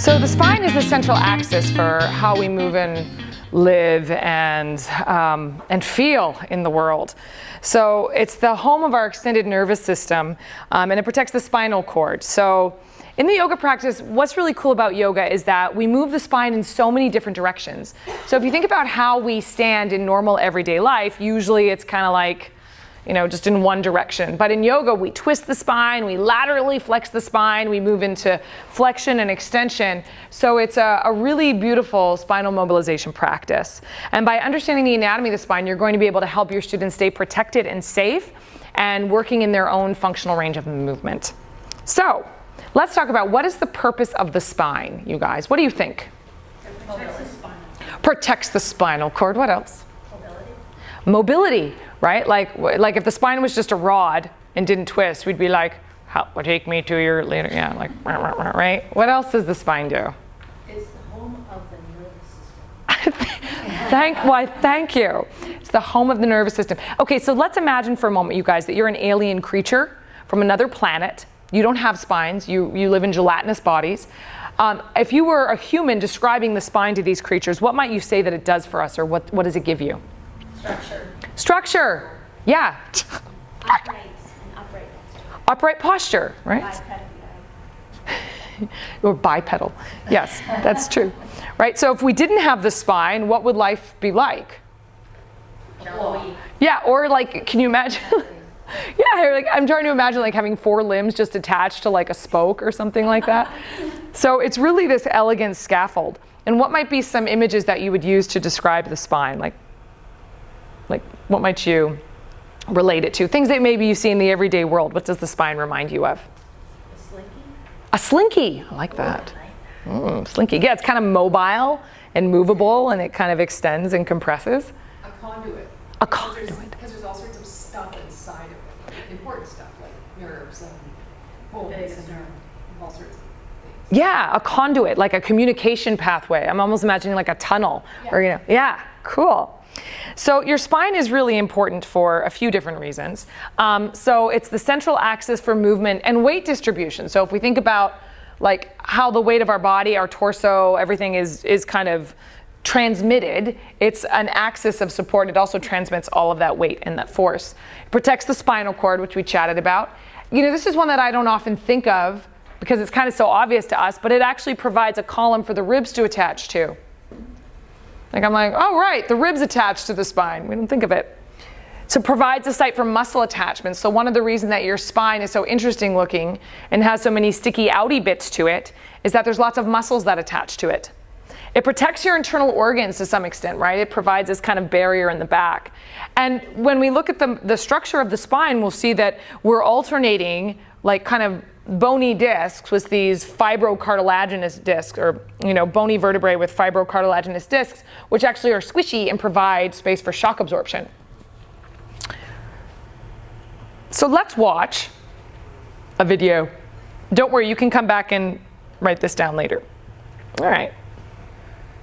So the spine is the central axis for how we move and live and feel in the world. So it's the home of our extended nervous system, and it protects the spinal cord. So in the yoga practice, what's really cool about yoga is that we move the spine in so many different directions. So if you think about how we stand in normal everyday life, usually it's kind of like, you know, just in one direction. But in yoga, we twist the spine, we laterally flex the spine, we move into flexion and extension. So it's a really beautiful spinal mobilization practice. And by understanding the anatomy of the spine, you're going to be able to help your students stay protected and safe and working in their own functional range of movement. So let's talk about what is the purpose of the spine, you guys. What do you think? Protects the spinal cord. What else? Mobility, right? Like if the spine was just a rod and didn't twist, we'd be like, take me to your later, yeah, like, right? What else does the spine do? It's the home of the nervous system. Thank you. It's the home of the nervous system. Okay, so let's imagine for a moment, you guys, that you're an alien creature from another planet. You don't have spines, you live in gelatinous bodies. If you were a human describing the spine to these creatures, what might you say that it does for us, or what does it give you? Structure, yeah. Upright posture. Upright posture, right? Bipedal. Or bipedal, yes, that's true. Right, so if we didn't have the spine, what would life be like? Flowy. Yeah, or like, can you imagine? Yeah, like I'm trying to imagine like having 4 limbs just attached to like a spoke or something like that. So it's really this elegant scaffold. And what might be some images that you would use to describe the spine? Like what might you relate it to? Things that maybe you see in the everyday world. What does the spine remind you of? A slinky. A slinky, I like that. Slinky, yeah, it's kind of mobile and movable, and it kind of extends and compresses. A conduit. A conduit. Because there's all sorts of stuff inside of it, like important stuff like nerves and bones and all sorts of things. Yeah, a conduit, like a communication pathway. I'm almost imagining like a tunnel, or yeah, cool. So your spine is really important for a few different reasons. So it's the central axis for movement and weight distribution. So if we think about like how the weight of our body, our torso, everything is kind of transmitted, it's an axis of support. It also transmits all of that weight and that force. It protects the spinal cord, which we chatted about. You know, this is one that I don't often think of because it's kind of so obvious to us, but it actually provides a column for the ribs to attach to. Like I'm like, oh right, the ribs attached to the spine. We don't think of it. So it provides a site for muscle attachment. So one of the reasons that your spine is so interesting looking and has so many sticky outy bits to it is that there's lots of muscles that attach to it. It protects your internal organs to some extent, right? It provides this kind of barrier in the back. And when we look at the structure of the spine, we'll see that we're alternating like kind of bony discs with these fibrocartilaginous discs, or bony vertebrae with fibrocartilaginous discs, which actually are squishy and provide space for shock absorption. So let's watch a video. Don't worry, you can come back and write this down later. All right.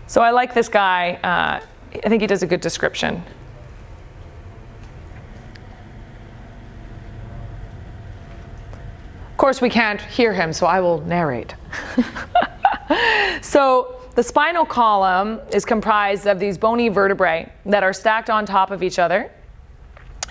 So I like this guy. I think he does a good description. Of course, we can't hear him, so I will narrate. So the spinal column is comprised of these bony vertebrae that are stacked on top of each other.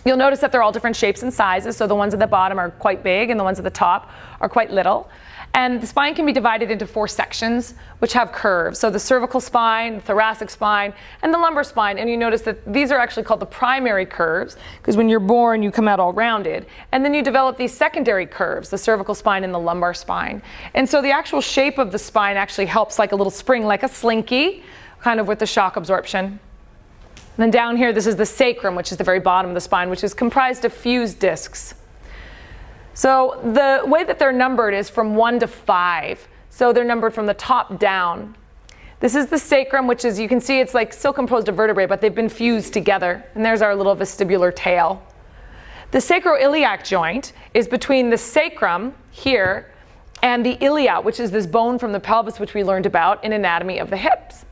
You'll notice that they're all different shapes and sizes, so the ones at the bottom are quite big and the ones at the top are quite little. And the spine can be divided into 4 sections, which have curves. So the cervical spine, the thoracic spine, and the lumbar spine. And you notice that these are actually called the primary curves, because when you're born, you come out all rounded. And then you develop these secondary curves, the cervical spine and the lumbar spine. And so the actual shape of the spine actually helps like a little spring, like a slinky, kind of with the shock absorption. And then down here, this is the sacrum, which is the very bottom of the spine, which is comprised of fused discs. So the way that they're numbered is from 1 to 5. So they're numbered from the top down. This is the sacrum, which is, you can see it's like still composed of vertebrae, but they've been fused together. And there's our little vestibular tail. The sacroiliac joint is between the sacrum here and the ilia, which is this bone from the pelvis, which we learned about in anatomy of the hips.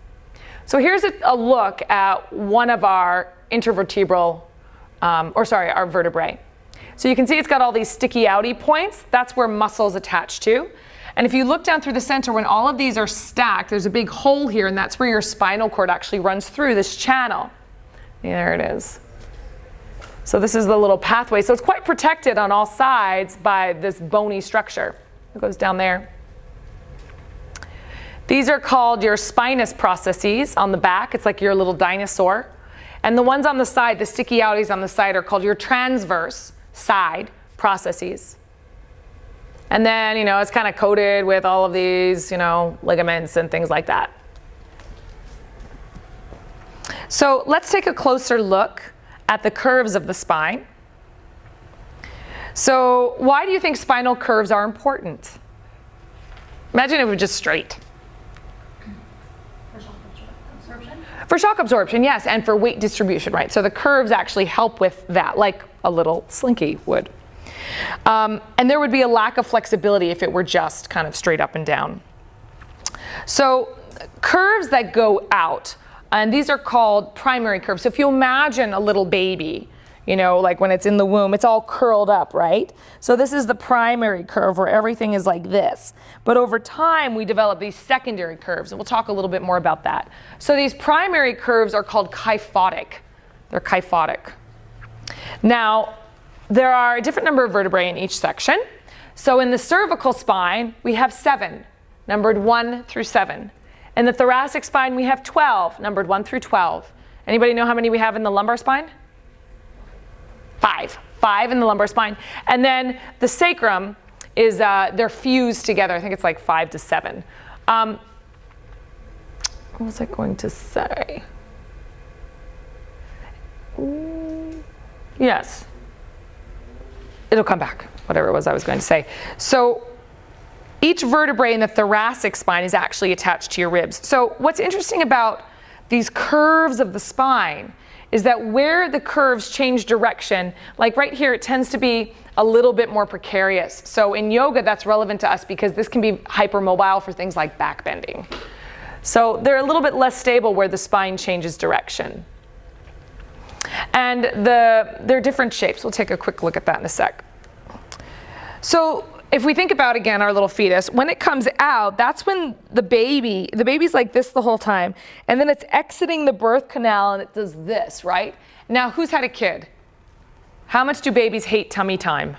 So here's a look at one of our intervertebral, our vertebrae. So you can see it's got all these sticky outy points. That's where muscles attach to. And if you look down through the center, when all of these are stacked, there's a big hole here, and that's where your spinal cord actually runs through this channel. There it is. So this is the little pathway. So it's quite protected on all sides by this bony structure. It goes down there. These are called your spinous processes on the back. It's like your little dinosaur. And the ones on the side, the sticky outies on the side, are called your transverse side processes. And then, it's kind of coated with all of these, ligaments and things like that. So let's take a closer look at the curves of the spine. So why do you think spinal curves are important? Imagine if it was just straight. For shock absorption? For shock absorption, yes, and for weight distribution, right? So the curves actually help with that, like a little slinky would. And there would be a lack of flexibility if it were just kind of straight up and down. So curves that go out, and these are called primary curves. So if you imagine a little baby, like when it's in the womb, it's all curled up, right? So this is the primary curve where everything is like this. But over time, we develop these secondary curves, and we'll talk a little bit more about that. So these primary curves are called kyphotic. They're kyphotic. Now, there are a different number of vertebrae in each section. So in the cervical spine, we have 7, numbered 1 through 7. In the thoracic spine, we have 12, numbered 1 through 12. Anybody know how many we have in the lumbar spine? 5. 5 in the lumbar spine. And then the sacrum is, they're fused together. I think it's like 5 to 7. What was I going to say? Yes. It'll come back, whatever it was I was going to say. So each vertebrae in the thoracic spine is actually attached to your ribs. So what's interesting about these curves of the spine is that where the curves change direction, like right here, it tends to be a little bit more precarious. So in yoga, that's relevant to us because this can be hypermobile for things like backbending. So they're a little bit less stable where the spine changes direction. And they're different shapes. We'll take a quick look at that in a sec. So if we think about, again, our little fetus, when it comes out, that's when the baby's like this the whole time. And then it's exiting the birth canal and it does this, right? Now, who's had a kid? How much do babies hate tummy time?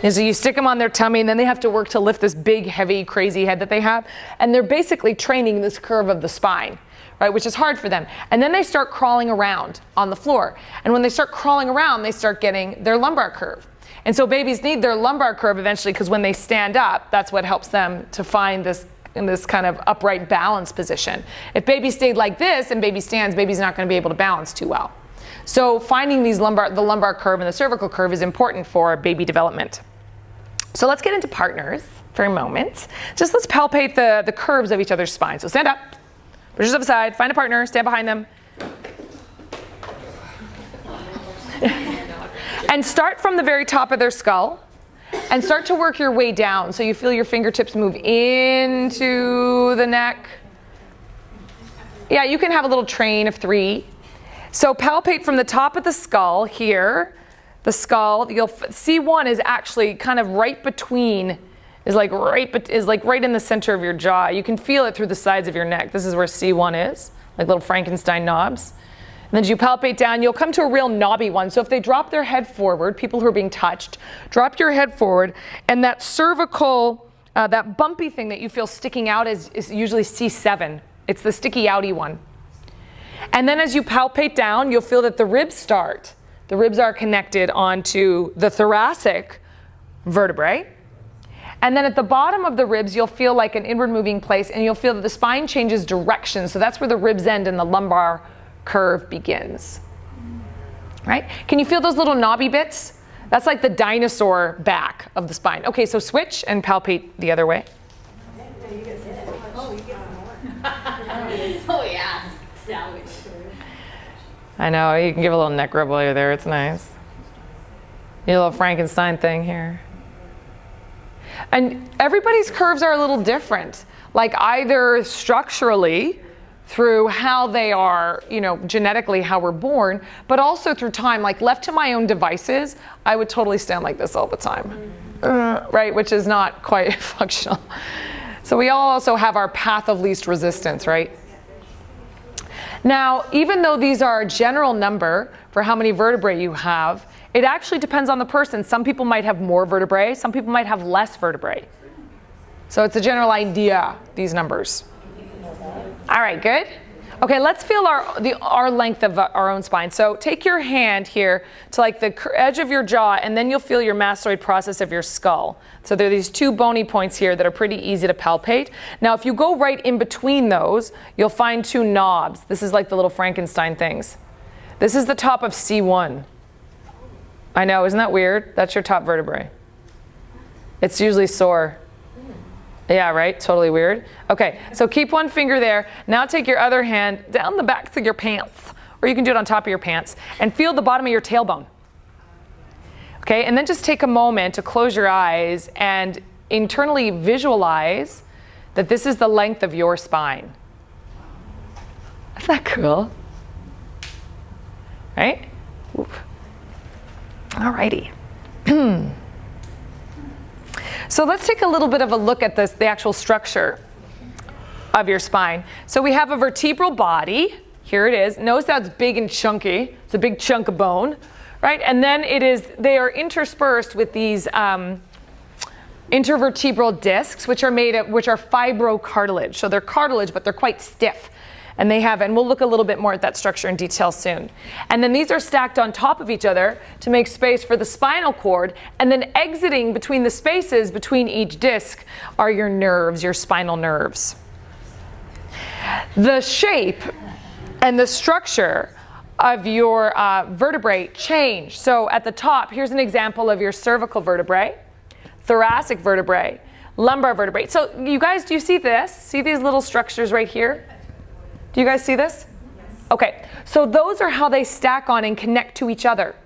And so you stick them on their tummy and then they have to work to lift this big, heavy, crazy head that they have. And they're basically training this curve of the spine, right, which is hard for them. And then they start crawling around on the floor. And when they start crawling around, they start getting their lumbar curve. And so babies need their lumbar curve eventually because when they stand up, that's what helps them to find this in this kind of upright balance position. If baby stayed like this and baby stands, baby's not going to be able to balance too well. So finding the lumbar curve and the cervical curve is important for baby development. So let's get into partners for a moment. Just let's palpate the curves of each other's spine. So stand up, push yourself aside, find a partner, stand behind them. And start from the very top of their skull and start to work your way down. So you feel your fingertips move into the neck. Yeah, you can have a little train of 3. So palpate from the top of the skull here. The skull, C1 is actually kind of right between, is like right in the center of your jaw. You can feel it through the sides of your neck. This is where C1 is, like little Frankenstein knobs. And then as you palpate down, you'll come to a real knobby one. So if they drop their head forward, people who are being touched, drop your head forward, and that cervical, that bumpy thing that you feel sticking out is usually C7. It's the sticky outy one. And then as you palpate down, you'll feel that the ribs start. The ribs are connected onto the thoracic vertebrae. And then at the bottom of the ribs, you'll feel like an inward moving place, and you'll feel that the spine changes direction. So that's where the ribs end and the lumbar curve begins. Right? Can you feel those little knobby bits? That's like the dinosaur back of the spine. Okay, so switch and palpate the other way. Oh yeah, salvage. I know, you can give a little neck rub while you're there, it's nice. Your little Frankenstein thing here. And everybody's curves are a little different, like either structurally, through how they are, genetically how we're born, but also through time. Like left to my own devices, I would totally stand like this all the time. right, which is not quite functional. So we all also have our path of least resistance, right? Now, even though these are a general number for how many vertebrae you have, it actually depends on the person. Some people might have more vertebrae, some people might have less vertebrae. So it's a general idea, these numbers. All right, good? Okay, let's feel our length of our own spine. So take your hand here to like the edge of your jaw, and then you'll feel your mastoid process of your skull. So there are these two bony points here that are pretty easy to palpate. Now, if you go right in between those, you'll find two knobs. This is like the little Frankenstein things. This is the top of C1. I know, isn't that weird? That's your top vertebrae. It's usually sore. Yeah, right? Totally weird. Okay, so keep one finger there. Now take your other hand down the back of your pants, or you can do it on top of your pants, and feel the bottom of your tailbone. Okay, and then just take a moment to close your eyes and internally visualize that this is the length of your spine. Isn't that cool? Right? Alrighty. So let's take a little bit of a look at the actual structure of your spine. So we have a vertebral body. Here it is. Notice that's big and chunky. It's a big chunk of bone, right? And then they are interspersed with these intervertebral discs, which are fibrocartilage. So they're cartilage, but they're quite stiff. And we'll look a little bit more at that structure in detail soon. And then these are stacked on top of each other to make space for the spinal cord. And then exiting between the spaces between each disc are your nerves, your spinal nerves. The shape and the structure of your vertebrae change. So at the top, here's an example of your cervical vertebrae, thoracic vertebrae, lumbar vertebrae. So you guys, do you see this? See these little structures right here? Do you guys see this? Yes. Okay, so those are how they stack on and connect to each other.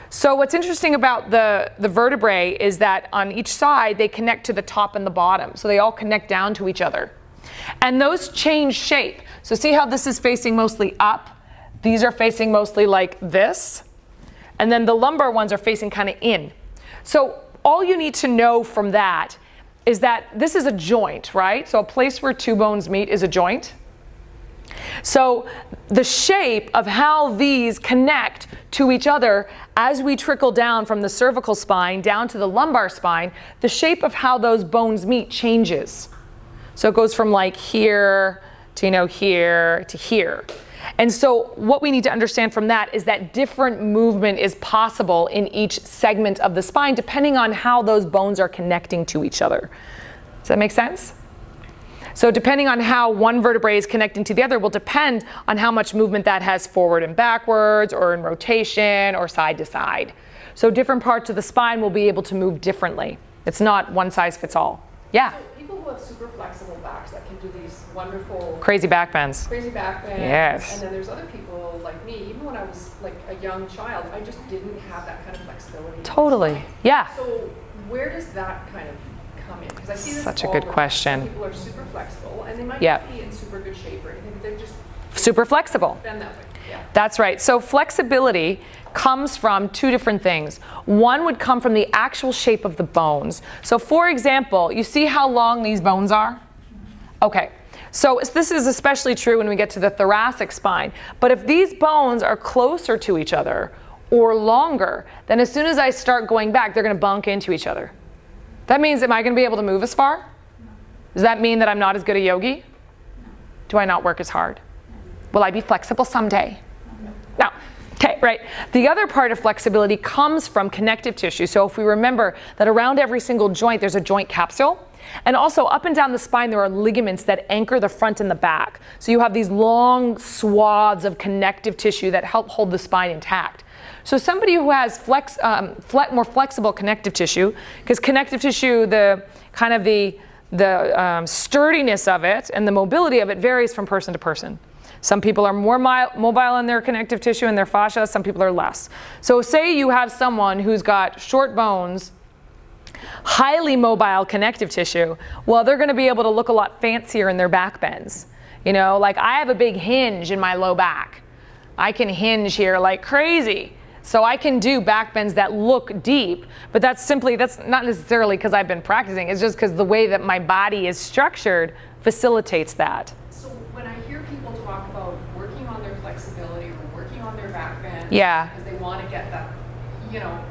So what's interesting about the vertebrae is that on each side they connect to the top and the bottom. So they all connect down to each other. And those change shape. So see how this is facing mostly up? These are facing mostly like this. And then the lumbar ones are facing kind of in. So all you need to know from that is that this is a joint, right? So a place where two bones meet is a joint. So the shape of how these connect to each other as we trickle down from the cervical spine down to the lumbar spine, the shape of how those bones meet changes. So it goes from like here to, here to here. And so what we need to understand from that is that different movement is possible in each segment of the spine depending on how those bones are connecting to each other. Does that make sense? So depending on how one vertebrae is connecting to the other will depend on how much movement that has forward and backwards or in rotation or side to side. So different parts of the spine will be able to move differently. It's not one size fits all. Yeah? So people who have super flexible backs that can do these wonderful crazy back bends. Crazy back bends. Yes. And then there's other people like me, even when I was like a young child, I just didn't have that kind of flexibility. Totally. Yeah. So where does that kind of come in? Because I see this Such a all good the time. question. Some people are super flexible and they might Yeah. not be in super good shape or anything, but they're just Super flexible. bend that way. Yeah. That's right. So flexibility comes from two different things. One would come from the actual shape of the bones. So for example, you see how long these bones are? Okay. So this is especially true when we get to the thoracic spine. But if these bones are closer to each other or longer, then as soon as I start going back, they're going to bump into each other. That means, am I going to be able to move as far? Does that mean that I'm not as good a yogi? Do I not work as hard? Will I be flexible someday? No. Okay, right. The other part of flexibility comes from connective tissue. So if we remember that around every single joint, there's a joint capsule. And also up and down the spine, there are ligaments that anchor the front and the back. So you have these long swaths of connective tissue that help hold the spine intact. So somebody who has more flexible connective tissue, because connective tissue, the sturdiness of it and the mobility of it varies from person to person. Some people are more mobile in their connective tissue and their fascia, some people are less. So say you have someone who's got short bones, highly mobile connective tissue, well, they're going to be able to look a lot fancier in their back bends. Like I have a big hinge in my low back. I can hinge here like crazy. So I can do back bends that look deep, but that's not necessarily because I've been practicing. It's just because the way that my body is structured facilitates that. So when I hear people talk about working on their flexibility or working on their back bend, Yeah. because they want to get that,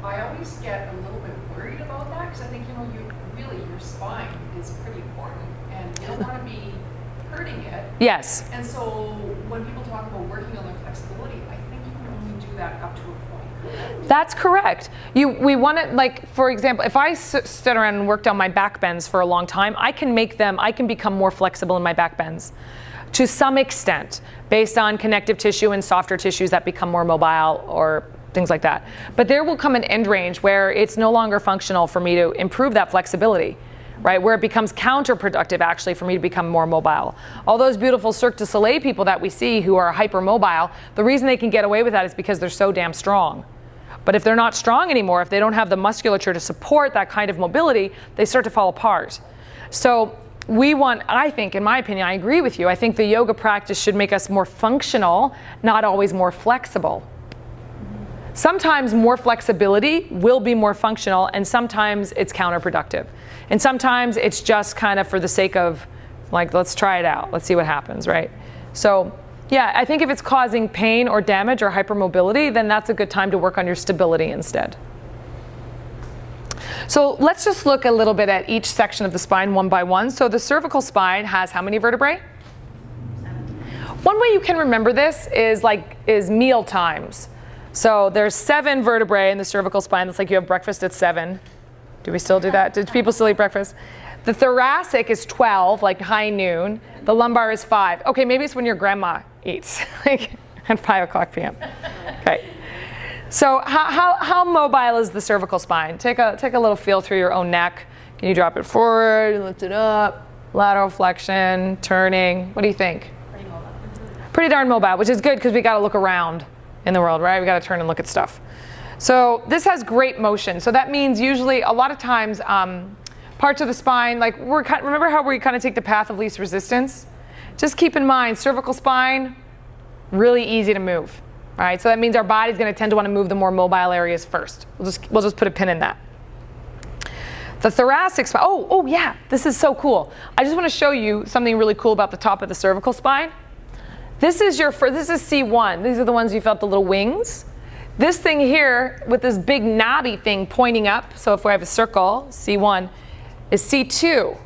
I always get a little bit worried about that because I think, your spine is pretty important and you don't want to be hurting it. Yes. And so when people talk about working on their flexibility, I think you can only do that up to a point. That's correct. We want to, like, for example, if I stood around and worked on my back bends for a long time, I can become more flexible in my back bends to some extent based on connective tissue and softer tissues that become more mobile or things like that. But there will come an end range where it's no longer functional for me to improve that flexibility, right? Where it becomes counterproductive actually for me to become more mobile. All those beautiful Cirque du Soleil people that we see who are hypermobile, the reason they can get away with that is because they're so damn strong. But if they're not strong anymore, if they don't have the musculature to support that kind of mobility, they start to fall apart. So I think, in my opinion, I agree with you, I think the yoga practice should make us more functional, not always more flexible. Sometimes more flexibility will be more functional, and sometimes it's counterproductive. And sometimes it's just kind of for the sake of, like, let's try it out. Let's see what happens, right? So, yeah, I think if it's causing pain or damage or hypermobility, then that's a good time to work on your stability instead. So let's just look a little bit at each section of the spine one by one. So the cervical spine has how many vertebrae? 7. One way you can remember this is meal times. So there's 7 vertebrae in the cervical spine. It's like you have breakfast at 7. Do we still do that? Did people still eat breakfast? The thoracic is 12, like high noon. The lumbar is 5. Okay, maybe it's when your grandma eats, like at 5 o'clock p.m. Okay. So how mobile is the cervical spine? Take a little feel through your own neck. Can you drop it forward, lift it up, lateral flexion, turning? What do you think? Pretty mobile. Pretty darn mobile, which is good because we got to look around in the world, right? We got to turn and look at stuff. So this has great motion. So that means usually a lot of times parts of the spine, like remember how we kind of take the path of least resistance? Just keep in mind, cervical spine, really easy to move. All right, so that means our body's going to tend to want to move the more mobile areas first. We'll just put a pin in that. The thoracic spine, oh yeah, this is so cool. I just want to show you something really cool about the top of the cervical spine. This is C1. These are the ones you felt the little wings. This thing here with this big knobby thing pointing up, so if we have a circle, C1, is C2.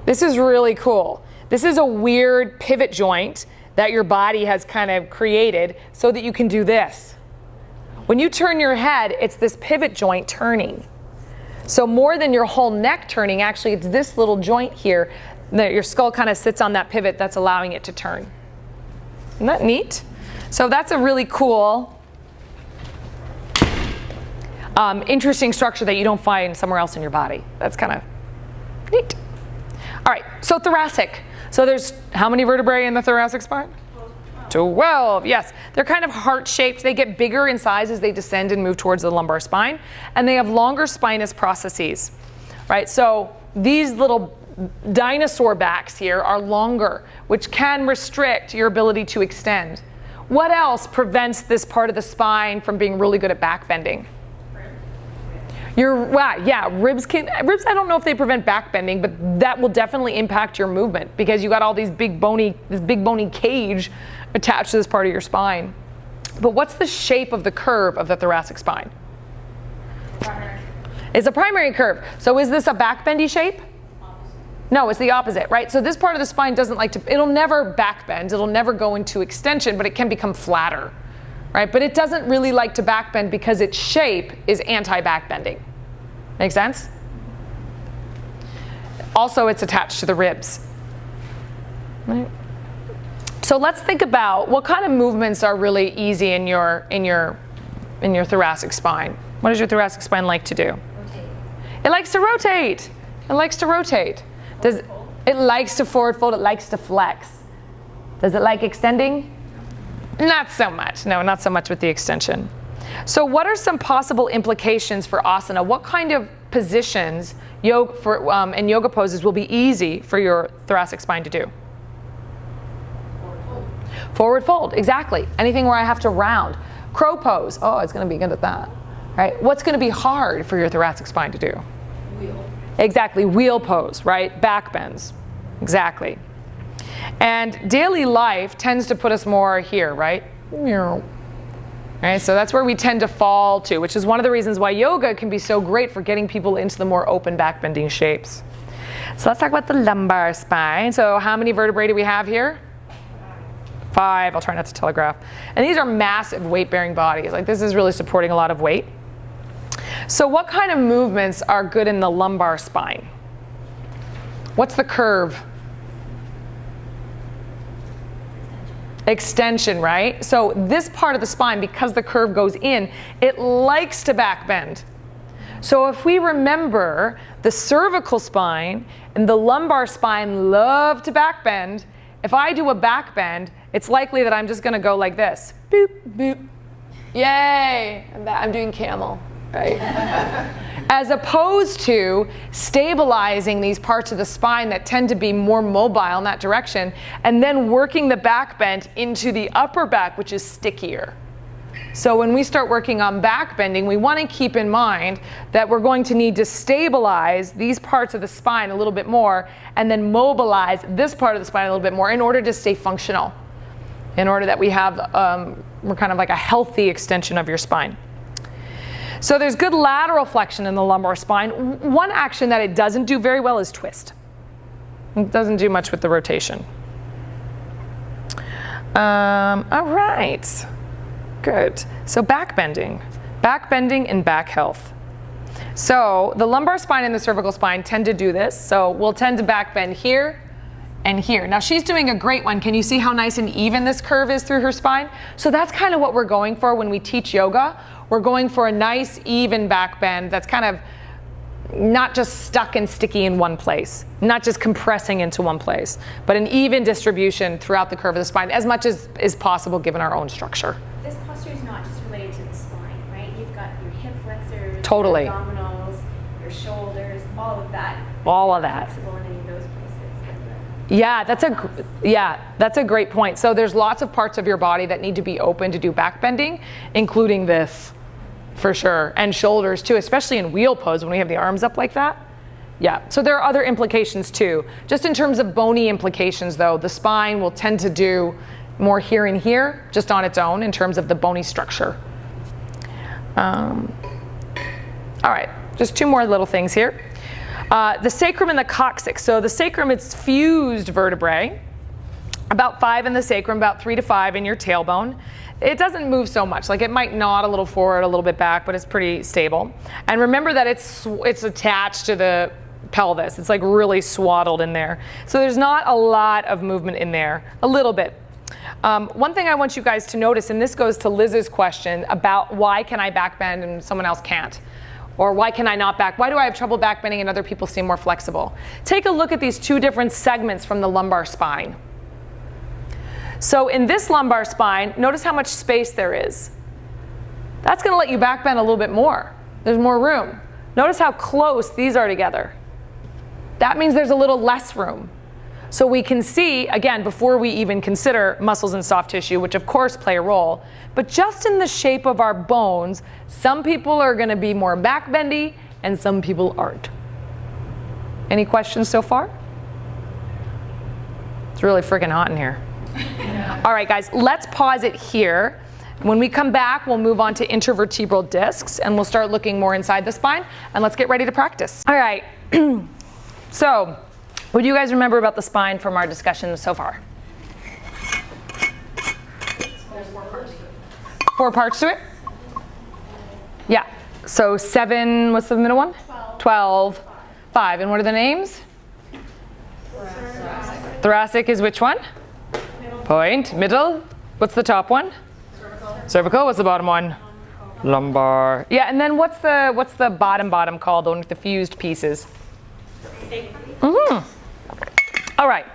This is really cool. This is a weird pivot joint that your body has kind of created so that you can do this. When you turn your head, it's this pivot joint turning. So more than your whole neck turning, actually it's this little joint here that your skull kind of sits on that pivot that's allowing it to turn. Isn't that neat? So that's a really cool, interesting structure that you don't find somewhere else in your body. That's kind of neat. All right, so thoracic. So there's how many vertebrae in the thoracic spine? 12, yes. They're kind of heart-shaped. They get bigger in size as they descend and move towards the lumbar spine. And they have longer spinous processes, right? So these little dinosaur backs here are longer, which can restrict your ability to extend. What else prevents this part of the spine from being really good at back bending? Ribs I don't know if they prevent back bending, but that will definitely impact your movement because you got all this big bony cage attached to this part of your spine. But what's the shape of the curve of the thoracic spine? Primary. It's a primary curve. So is this a back bendy shape? Opposite. No, it's the opposite, right? So this part of the spine doesn't like to, it'll never back bend, it'll never go into extension, but it can become flatter. Right? But it doesn't really like to back bend because its shape is anti-back bending. Make sense? Also, it's attached to the ribs. Right? So let's think about what kind of movements are really easy in your thoracic spine. What does your thoracic spine like to do? Rotate. It likes to rotate. It likes to rotate. It likes to forward fold. It likes to flex. Does it like extending? Not so much. No, not so much with the extension. So what are some possible implications for asana? What kind of positions and yoga poses will be easy for your thoracic spine to do? Forward fold. Forward fold, exactly. Anything where I have to round. Crow pose. Oh, it's going to be good at that. Right? What's going to be hard for your thoracic spine to do? Wheel. Exactly, wheel pose, right? Back bends. Exactly. And daily life tends to put us more here, right? Right, so that's where we tend to fall to, which is one of the reasons why yoga can be so great for getting people into the more open back bending shapes. So let's talk about the lumbar spine. So how many vertebrae do we have here? 5. I'll try not to telegraph. And these are massive weight-bearing bodies. Like this is really supporting a lot of weight. So what kind of movements are good in the lumbar spine? What's the curve? Extension, right? So this part of the spine, because the curve goes in, it likes to back bend. So if we remember, the cervical spine and the lumbar spine love to back bend. If I do a back bend, it's likely that I'm just going to go like this. Boop, boop. Yay! I'm doing camel, right? As opposed to stabilizing these parts of the spine that tend to be more mobile in that direction, and then working the back bend into the upper back, which is stickier. So when we start working on back bending, we want to keep in mind that we're going to need to stabilize these parts of the spine a little bit more, and then mobilize this part of the spine a little bit more in order to stay functional, in order that we have, we're kind of like a healthy extension of your spine. So there's good lateral flexion in the lumbar spine. One action that it doesn't do very well is twist. It doesn't do much with the rotation. All right, good. So back bending and back health. So the lumbar spine and the cervical spine tend to do this. So we'll tend to back bend here and here. Now she's doing a great one. Can you see how nice and even this curve is through her spine? So that's kind of what we're going for when we teach yoga. We're going for a nice, even back bend that's kind of not just stuck and sticky in one place, not just compressing into one place, but an even distribution throughout the curve of the spine as much as is possible given our own structure. This posture is not just related to the spine, right? You've got your hip flexors, Totally. your abdominals, your shoulders, all of that. All of that. Flexible in any of those places. Yeah, that's a great point. So there's lots of parts of your body that need to be open to do back bending, including this. For sure, and shoulders too, especially in wheel pose when we have the arms up like that. Yeah, so there are other implications too. Just in terms of bony implications though, the spine will tend to do more here and here, just on its own in terms of the bony structure. All right, just 2 more little things here. The sacrum and the coccyx. So the sacrum, it's fused vertebrae, about 5 in the sacrum, about 3 to 5 in your tailbone. It doesn't move so much. Like it might nod a little forward, a little bit back, but it's pretty stable. And remember that it's attached to the pelvis. It's like really swaddled in there. So there's not a lot of movement in there, a little bit. One thing I want you guys to notice, and this goes to Liz's question about why can I back bend and someone else can't? Or why can I not back? Why do I have trouble back bending and other people seem more flexible? Take a look at these 2 different segments from the lumbar spine. So in this lumbar spine, notice how much space there is. That's going to let you back bend a little bit more. There's more room. Notice how close these are together. That means there's a little less room. So we can see, again, before we even consider muscles and soft tissue, which of course play a role, but just in the shape of our bones, some people are going to be more back bendy and some people aren't. Any questions so far? It's really freaking hot in here. All right, guys, let's pause it here. When we come back, we'll move on to intervertebral discs and we'll start looking more inside the spine, and let's get ready to practice. All right, so what do you guys remember about the spine from our discussion so far? There's 4 parts to it. 4 parts to it? Yeah, so 7, what's the middle one? 12, 5, and what are the names? Thoracic is which one? Point, middle. What's the top one? Cervical. What's the bottom one? Lumbar. Yeah, and then what's the bottom called, the one with the fused pieces? All right.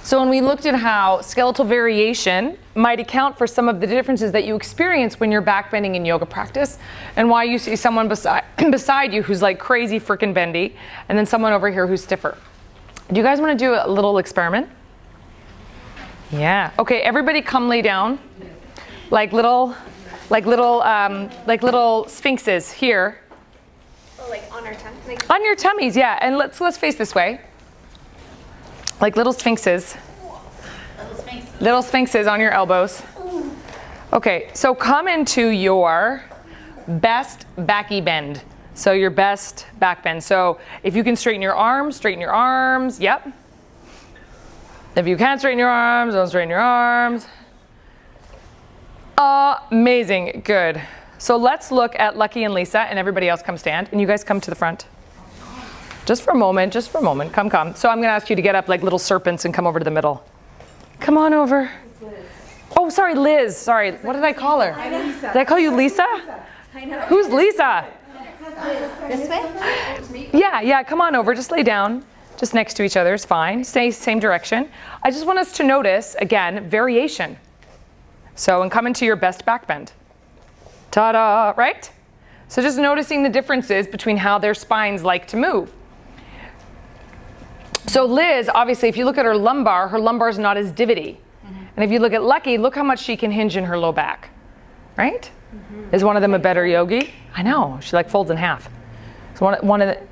So when we looked at how skeletal variation might account for some of the differences that you experience when you're back bending in yoga practice, and why you see someone beside you who's like crazy freaking bendy, and then someone over here who's stiffer. Do you guys want to do a little experiment? Yeah. Okay, everybody come lay down. like little sphinxes here. Oh, like on our tongue? Like, On your tummies, yeah. And let's face this way. Like little sphinxes. Little sphinxes on your elbows. Okay, so come into your best backy bend. So your best back bend. So if you can straighten your arms, yep. If you can't straighten your arms, don't straighten your arms. Amazing, good. So let's look at Lucky and Lisa, and everybody else come stand, and you guys come to the front. Just for a moment, come. So I'm gonna ask you to get up like little serpents and come over to the middle. Come on over. Oh, sorry, Liz, sorry. What did I call her? Did I call you Lisa? Who's Lisa? This way? Yeah, come on over, just lay down. Just next to each other is fine. Stay same direction. I just want us to notice, again, variation. So, and come into your best back bend. Ta-da, right? So just noticing the differences between how their spines like to move. So Liz, obviously, if you look at her lumbar is not as divotty. And if you look at Lucky, look how much she can hinge in her low back, right? Is one of them a better yogi? I know, she like folds in half. So one of the,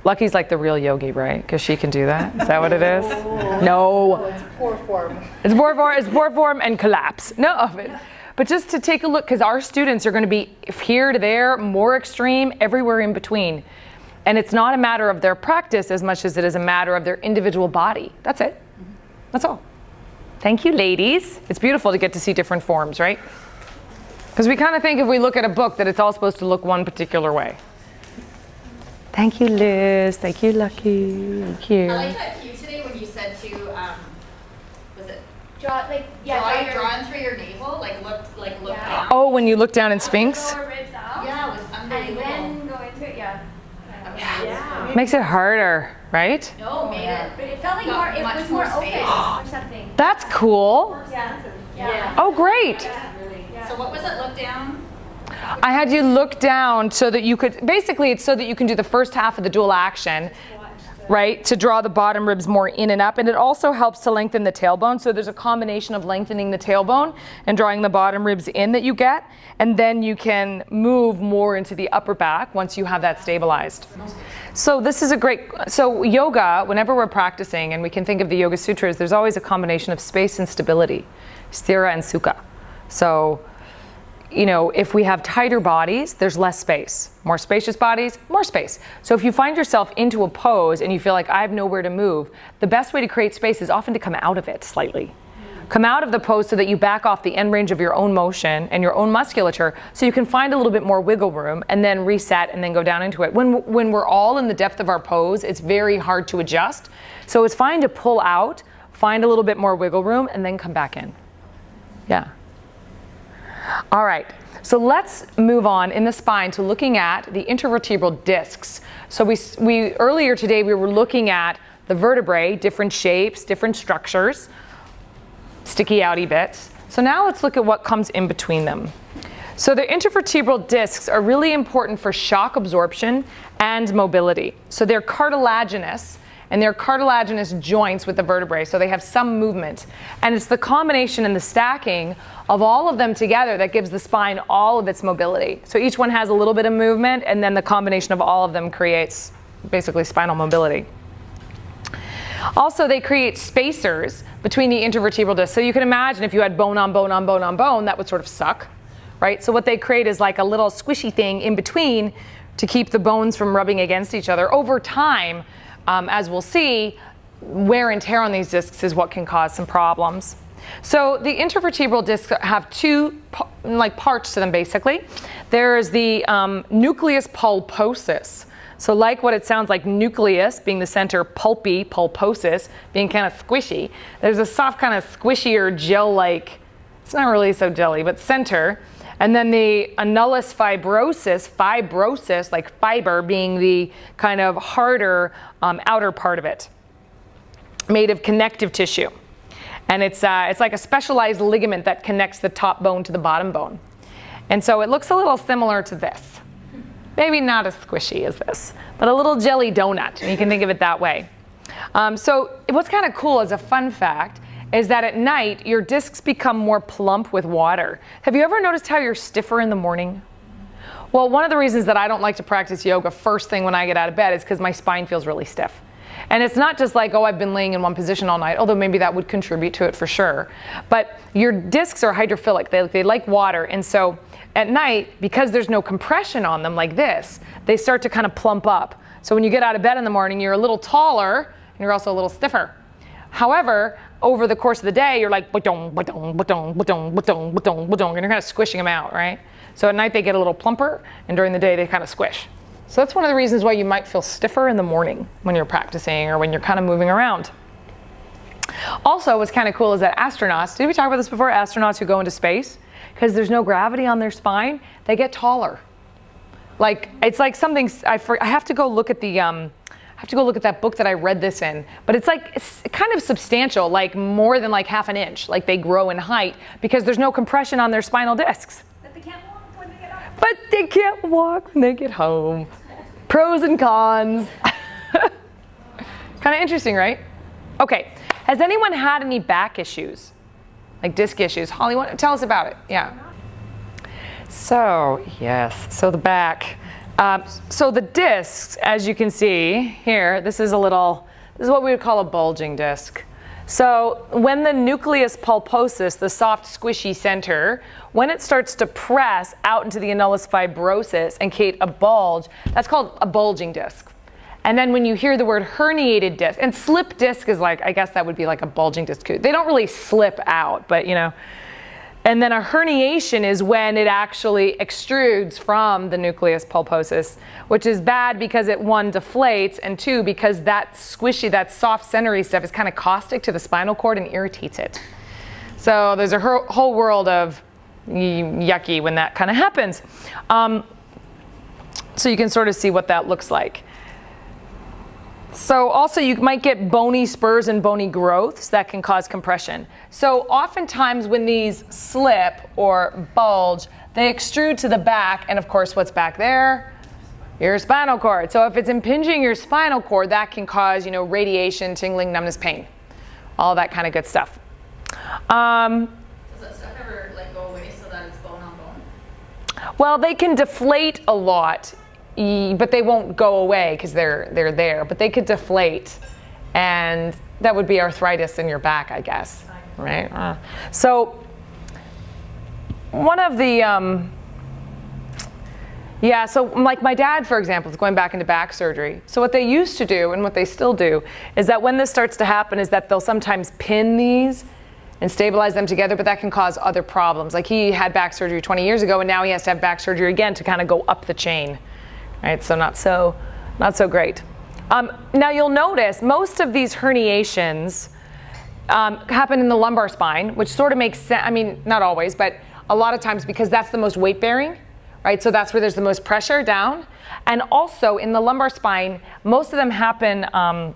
Lucky's like the real yogi, right? Because she can do that. Is that what it is? No. It's poor form. It's poor form and collapse. No, but just to take a look, because our students are going to be here to there, more extreme, everywhere in between. And it's not a matter of their practice as much as it is a matter of their individual body. That's it. That's all. Thank you, ladies. It's beautiful to get to see different forms, right? Because we kind of think if we look at a book that it's all supposed to look one particular way. Thank you, Liz. Thank you, Lucky. Thank you. I like that cue today when you said to, was it drawing through your navel, look down. Oh, when you look down in Sphinx? lower ribs out. Yeah, it was And unbelievable. then go into it, yeah. Makes it harder, right? No, made it. But it felt like Got it much was more more open space. or something. That's cool. Yeah. Oh, great. So what was it? Look down. I had you look down so that you could, basically it's so that you can do the first half of the dual action, right? To draw the bottom ribs more in and up. And it also helps to lengthen the tailbone. So there's a combination of lengthening the tailbone and drawing the bottom ribs in that you get. And then you can move more into the upper back once you have that stabilized. So this is a great, so yoga, whenever we're practicing, and we can think of the Yoga Sutras, there's always a combination of space and stability, sthira and sukha. So, you know, if we have tighter bodies, there's less space. More spacious bodies, more space. So if you find yourself into a pose and you feel like I have nowhere to move, the best way to create space is often to come out of it slightly. Come out of the pose so that you back off the end range of your own motion and your own musculature so you can find a little bit more wiggle room and then reset and then go down into it. When we're all in the depth of our pose, it's very hard to adjust. So it's fine to pull out, find a little bit more wiggle room, and then come back in. Yeah. All right, so let's move on in the spine to looking at the intervertebral discs. So we earlier today we were looking at the vertebrae, different shapes, different structures, sticky outy bits. So now let's look at what comes in between them. So the intervertebral discs are really important for shock absorption and mobility. So they're cartilaginous, and they're cartilaginous joints with the vertebrae, so they have some movement. And it's the combination and the stacking of all of them together that gives the spine all of its mobility. So each one has a little bit of movement, and then the combination of all of them creates basically spinal mobility. Also, they create spacers between the intervertebral discs. So you can imagine if you had bone on bone on bone on bone, that would sort of suck, right? So what they create is like a little squishy thing in between to keep the bones from rubbing against each other. Over time, as we'll see, wear and tear on these discs is what can cause some problems. So the intervertebral discs have two parts to them basically. There's the nucleus pulposus. So like what it sounds like, nucleus being the center, pulpy, pulposus being kind of squishy. There's a soft kind of squishier gel-like, it's not really so jelly, but center. And then the annulus fibrosus, like fiber, being the kind of harder outer part of it, made of connective tissue. And it's like a specialized ligament that connects the top bone to the bottom bone. And so it looks a little similar to this. Maybe not as squishy as this, but a little jelly donut. You can think of it that way. So what's kind of cool as a fun fact is that at night, your discs become more plump with water. Have you ever noticed how you're stiffer in the morning? Well, one of the reasons that I don't like to practice yoga first thing when I get out of bed is because my spine feels really stiff. And it's not just like, oh, I've been laying in one position all night, although maybe that would contribute to it for sure. But your discs are hydrophilic, they like water. And so at night, because there's no compression on them like this, they start to kind of plump up. So when you get out of bed in the morning, you're a little taller and you're also a little stiffer. However, over the course of the day, you're like, ba-dong, ba-dong, ba-dong, ba-dong, ba-dong, ba-dong, ba-dong, and you're kind of squishing them out, right? So at night they get a little plumper, and during the day they kind of squish. So that's one of the reasons why you might feel stiffer in the morning when you're practicing or when you're kind of moving around. Also, what's kind of cool is that astronauts, did we talk about this before? Astronauts who go into space, because there's no gravity on their spine, they get taller. Like, it's like something, I have to go look at the, I have to go look at that book that I read this in, but it's like, it's kind of substantial, like more than like half an inch, like they grow in height because there's no compression on their spinal discs. But they can't walk when they get up. But they can't walk when they get home. Pros and cons. Kind of interesting, right? Okay, has anyone had any back issues? Like disc issues? Holly, tell us about it. Yeah. So, yes, so the back. So the discs, as you can see here, this is what we would call a bulging disc. So when the nucleus pulposus, the soft squishy center, when it starts to press out into the annulus fibrosus and create a bulge, that's called a bulging disc. And then when you hear the word herniated disc, and slip disc is like, I guess that would be like a bulging disc. They don't really slip out, but you know. And then a herniation is when it actually extrudes from the nucleus pulposus, which is bad because it, one, deflates, and two, because that squishy, that soft centery stuff is kind of caustic to the spinal cord and irritates it. So there's a whole world of yucky when that kind of happens. So you can sort of see what that looks like. So also you might get bony spurs and bony growths that can cause compression. So oftentimes when these slip or bulge, they extrude to the back, and of course what's back there? Your spinal cord. So if it's impinging your spinal cord, that can cause, you know, radiation, tingling, numbness, pain, all that kind of good stuff. Does that stuff ever like go away so that it's bone on bone? Well, they can deflate a lot, but they won't go away because they're there. But they could deflate, and that would be arthritis in your back, I guess, right? So one of the so like my dad, for example, is going back into back surgery. So what they used to do, and what they still do, is that when this starts to happen, is that they'll sometimes pin these and stabilize them together, but that can cause other problems. Like he had back surgery 20 years ago, and now he has to have back surgery again to kind of go up the chain. Right, so not so great. Now you'll notice most of these herniations happen in the lumbar spine, which sort of makes sense. I mean, not always, but a lot of times because that's the most weight bearing, right? So that's where there's the most pressure down. And also in the lumbar spine, most of them happen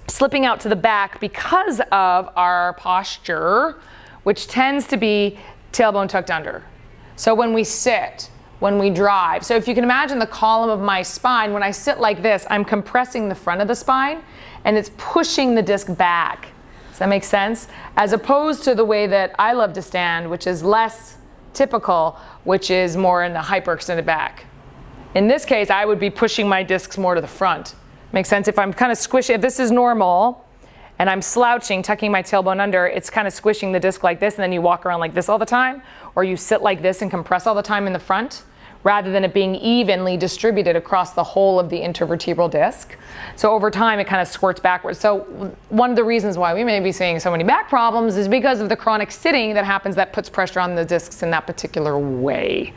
slipping out to the back because of our posture, which tends to be tailbone tucked under. So when we sit, when we drive. So if you can imagine the column of my spine, when I sit like this, I'm compressing the front of the spine and it's pushing the disc back. Does that make sense? As opposed to the way that I love to stand, which is less typical, which is more in the hyperextended back. In this case, I would be pushing my discs more to the front. Makes sense? If I'm kind of squishing, if this is normal and I'm slouching, tucking my tailbone under, it's kind of squishing the disc like this, and then you walk around like this all the time, or you sit like this and compress all the time in the front, rather than it being evenly distributed across the whole of the intervertebral disc. So over time, it kind of squirts backwards. So one of the reasons why we may be seeing so many back problems is because of the chronic sitting that happens that puts pressure on the discs in that particular way.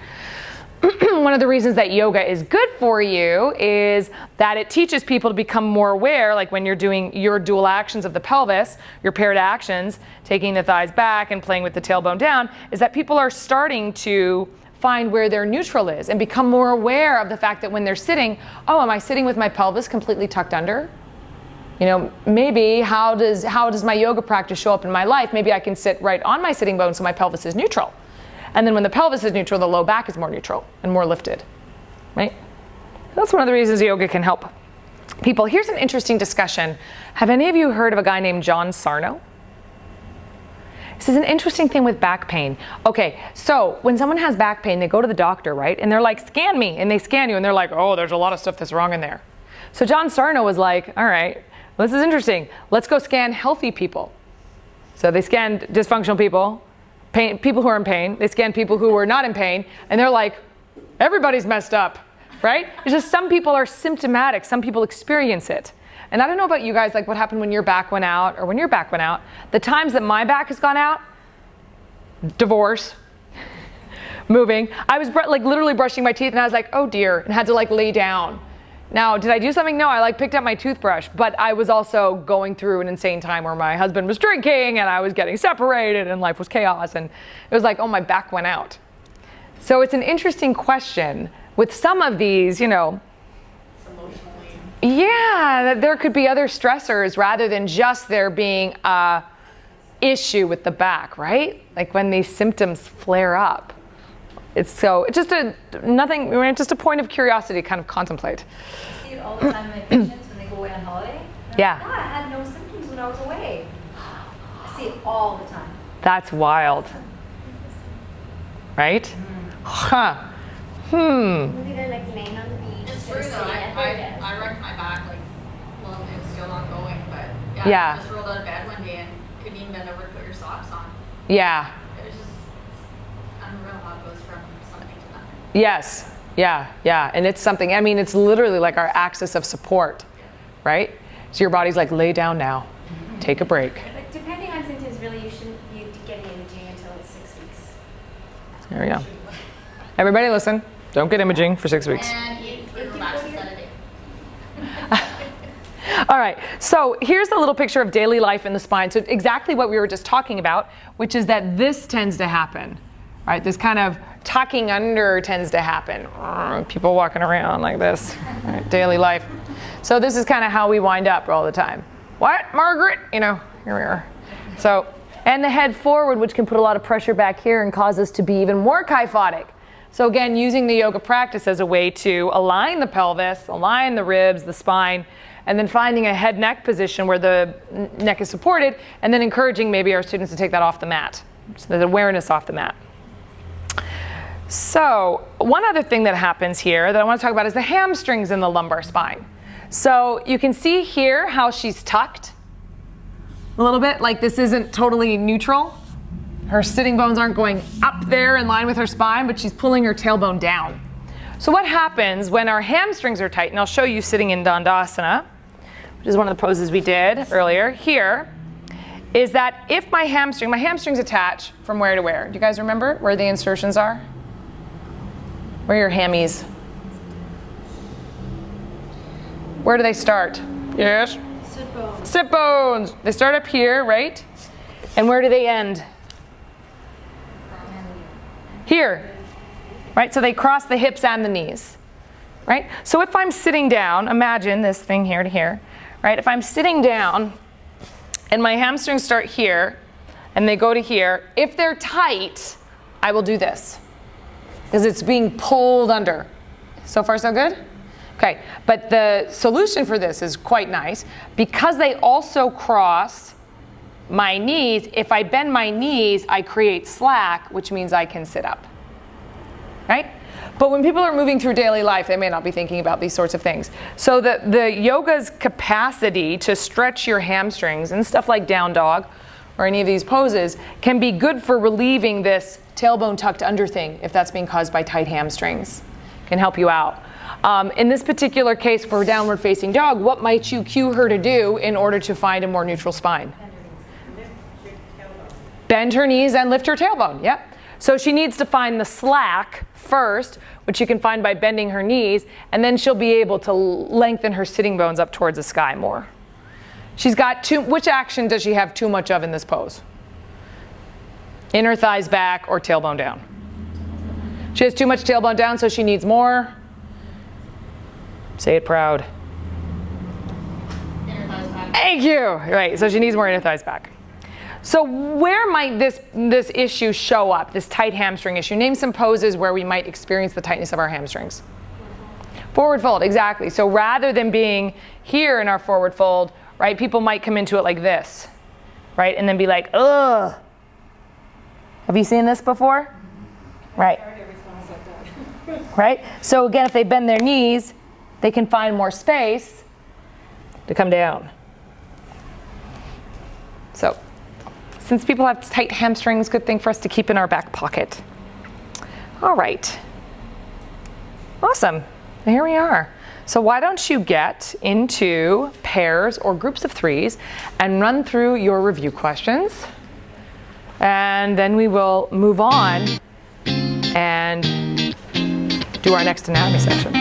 One of the reasons that yoga is good for you is that it teaches people to become more aware, like when you're doing your dual actions of the pelvis, your paired actions, taking the thighs back and playing with the tailbone down, is that people are starting to find where their neutral is and become more aware of the fact that when they're sitting, oh, am I sitting with my pelvis completely tucked under? You know, maybe how does my yoga practice show up in my life? Maybe I can sit right on my sitting bone so my pelvis is neutral. And then when the pelvis is neutral, the low back is more neutral and more lifted, right? That's one of the reasons yoga can help people. Here's an interesting discussion. Have any of you heard of a guy named John Sarno? This is an interesting thing with back pain. Okay, so when someone has back pain, they go to the doctor, right? And they're like, scan me, and they scan you, and they're like, oh, there's a lot of stuff that's wrong in there. So John Sarno was like, all right, this is interesting. Let's go scan healthy people. So they scanned dysfunctional people, people who are in pain. They scanned people who were not in pain, and they're like, everybody's messed up, right? It's just some people are symptomatic. Some people experience it. And I don't know about you guys, like what happened when your back went out or when your back went out. The times that my back has gone out, divorce, moving. I was like literally brushing my teeth and I was like, oh dear, and had to like lay down. Now, did I do something? No, I like picked up my toothbrush, but I was also going through an insane time where my husband was drinking and I was getting separated and life was chaos. And it was like, oh, my back went out. So it's an interesting question with some of these, you know, yeah, that there could be other stressors rather than just there being a issue with the back, right? Like when these symptoms flare up. It's just a point of curiosity to kind of contemplate. I see it all the time in my patients when they go away on holiday. Yeah. Like, I had no symptoms when I was away. I see it all the time. That's wild. Right? Huh. Maybe they're like laying on the beach. It's they're true though, sitting at their desk. I wrecked my back, like, well, it's still ongoing, but Yeah. I just rolled out of bed one day and couldn't even bend over to put your socks on. Yeah. It was just unreal how it goes from something to nothing. Yes. Yeah. And it's something, I mean, it's literally like our axis of support, right? So your body's like, lay down now. Take a break. But depending on symptoms, really, you shouldn't be getting imaging until it's 6 weeks. There we go. Everybody listen. Don't get imaging for 6 weeks. And eat fruit batch instead of day. All right, so here's a little picture of daily life in the spine. So exactly what we were just talking about, which is that this tends to happen, right? This kind of tucking under tends to happen. People walking around like this, right? Daily life. So this is kind of how we wind up all the time. What, Margaret? You know, here we are. So, and the head forward, which can put a lot of pressure back here and cause us to be even more kyphotic. So again, using the yoga practice as a way to align the pelvis, align the ribs, the spine, and then finding a head-neck position where the neck is supported, and then encouraging maybe our students to take that off the mat, so the awareness off the mat. So one other thing that happens here that I want to talk about is the hamstrings in the lumbar spine. So you can see here how she's tucked a little bit, like this isn't totally neutral. Her sitting bones aren't going up there in line with her spine, but she's pulling her tailbone down. So what happens when our hamstrings are tight, and I'll show you sitting in Dandasana, which is one of the poses we did earlier here, is that if my hamstrings attach from where to where? Do you guys remember where the insertions are? Where are your hammies? Where do they start? Yes? Sit bones. Sit bones. They start up here, right? And where do they end? Here, right? So they cross the hips and the knees, right? So if I'm sitting down, imagine this thing here to here, right? If I'm sitting down and my hamstrings start here and they go to here, if they're tight, I will do this because it's being pulled under. So far, so good? Okay, but the solution for this is quite nice. Because they also cross my knees, if I bend my knees, I create slack, which means I can sit up, right? But when people are moving through daily life, they may not be thinking about these sorts of things. So the yoga's capacity to stretch your hamstrings and stuff like down dog or any of these poses can be good for relieving this tailbone tucked under thing if that's being caused by tight hamstrings. Can help you out. In this particular case for downward facing dog, what might you cue her to do in order to find a more neutral spine? Bend her knees and lift her tailbone, yep. So she needs to find the slack first, which you can find by bending her knees, and then she'll be able to lengthen her sitting bones up towards the sky more. She's got which action does she have too much of in this pose? Inner thighs back or tailbone down? She has too much tailbone down, so she needs more. Say it proud. Inner thighs back. Thank you. Right, so she needs more inner thighs back. So where might this issue show up, this tight hamstring issue? Name some poses where we might experience the tightness of our hamstrings. Forward fold, exactly. So rather than being here in our forward fold, right, people might come into it like this, right, and then be like, ugh, Have you seen this before? Right. Right? So again, if they bend their knees, they can find more space to come down. So, since people have tight hamstrings, good thing for us to keep in our back pocket. All right. Awesome. Here we are. So why don't you get into pairs or groups of threes and run through your review questions. And then we will move on and do our next anatomy section.